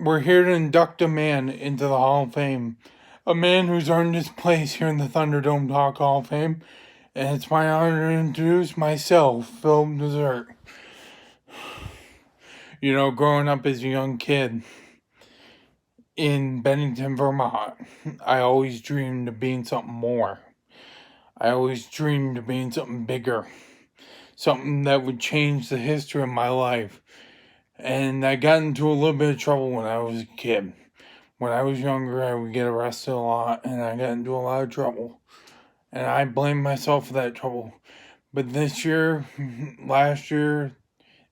We're here to induct a man into the Hall of Fame. A man who's earned his place here in the Thunderdome Talk Hall of Fame. And it's my honor to introduce myself, Phillip Dessert. You know, growing up as a young kid in Bennington, Vermont, I always dreamed of being something more. I always dreamed of being something bigger. Something that would change the history of my life. And I got into a little bit of trouble when I was a kid. When I was younger, I would get arrested a lot, and I got into a lot of trouble. And I blame myself for that trouble. But this year, last year,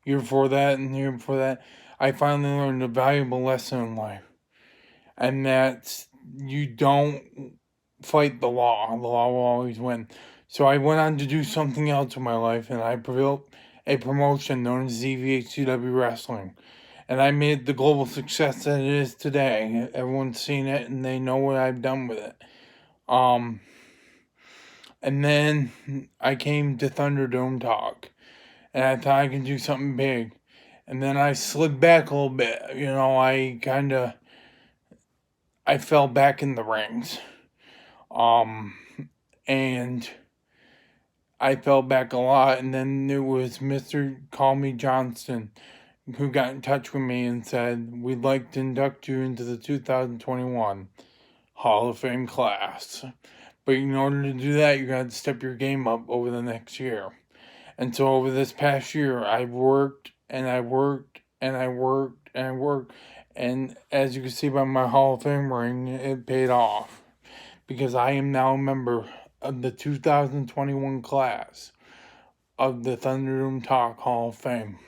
year before that, and the year before that, I finally learned a valuable lesson in life. And that's you don't fight the law. The law will always win. So I went on to do something else in my life, and I built a promotion known as ZVHCW Wrestling. And I made the global success that it is today. Everyone's seen it, and they know what I've done with it. And then I came to Thunderdome Talk, and I thought I could do something big. And then I slid back a little bit. You know, I fell back in the rings. And I fell back a lot, and then it was Mr. Call Me Johnston who got in touch with me and said, we'd like to induct you into the 2021 Hall of Fame class. But in order to do that, you got to step your game up over the next year. And so over this past year, I worked, and I worked, and I worked, and I worked. And as you can see by my Hall of Fame ring, it paid off. Because I am now a member of the 2021 class of the Thunderdome Talk Hall of Fame.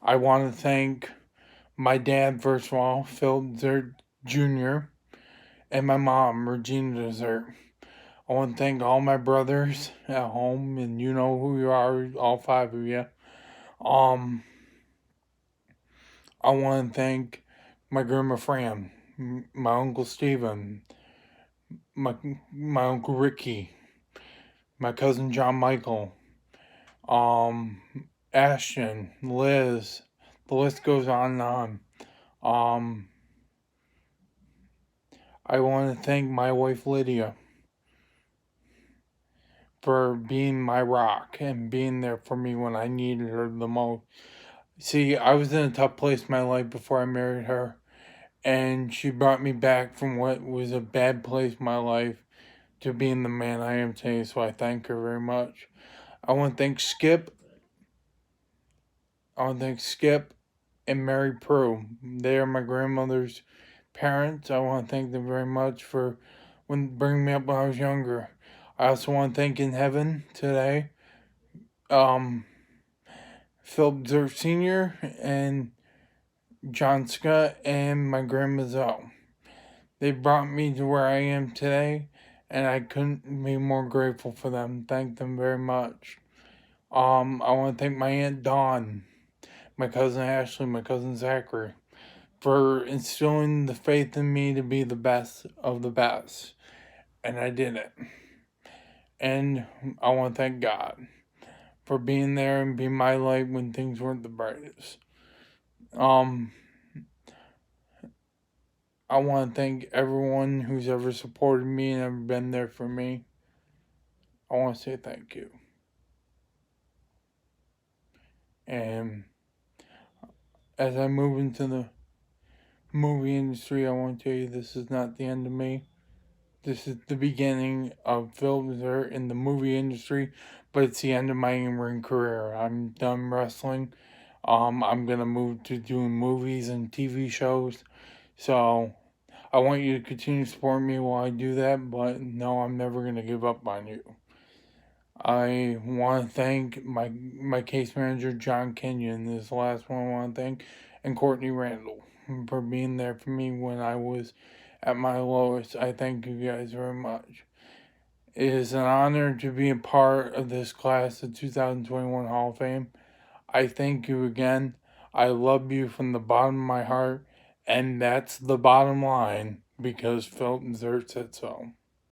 I want to thank my dad, first of all, Phillip Dessert Jr., and my mom, Regina Dessert. I want to thank all my brothers at home, and you know who you are, all 5 of you. I want to thank my grandma Fran, my uncle Stephen, my uncle Ricky, my cousin John Michael, Ashton, Liz, the list goes on and on. I want to thank my wife Lydia for being my rock and being there for me when I needed her the most. See, I was in a tough place in my life before I married her, and she brought me back from what was a bad place in my life to being the man I am today, so I thank her very much. I want to thank Skip. I want to thank Skip and Mary Prue. They are my grandmother's parents. I want to thank them very much for bringing me up when I was younger. I also want to thank in heaven today, Phillip Dessert Sr. and John Scott and my grandma Zoe. They brought me to where I am today, and I couldn't be more grateful for them. Thank them very much. I want to thank my Aunt Dawn, my cousin Ashley, my cousin Zachary, for instilling the faith in me to be the best of the best. And I did it. And I want to thank God for being there and being my light when things weren't the brightest. I want to thank everyone who's ever supported me and ever been there for me. I want to say thank you. And as I move into the movie industry, I want to tell you this is not the end of me. This is the beginning of Phillip Dessert in the movie industry, but it's the end of my in-ring career. I'm done wrestling. I'm going to move to doing movies and TV shows. So I want you to continue to support me while I do that, but no, I'm never going to give up on you. I want to thank my case manager, John Kenyon. This is the last one I want to thank. And Courtney Randall for being there for me when I was at my lowest. I thank you guys very much. It is an honor to be a part of this class of 2021 Hall of Fame. I thank you again. I love you from the bottom of my heart. And that's the bottom line because Phillip Dessert said so.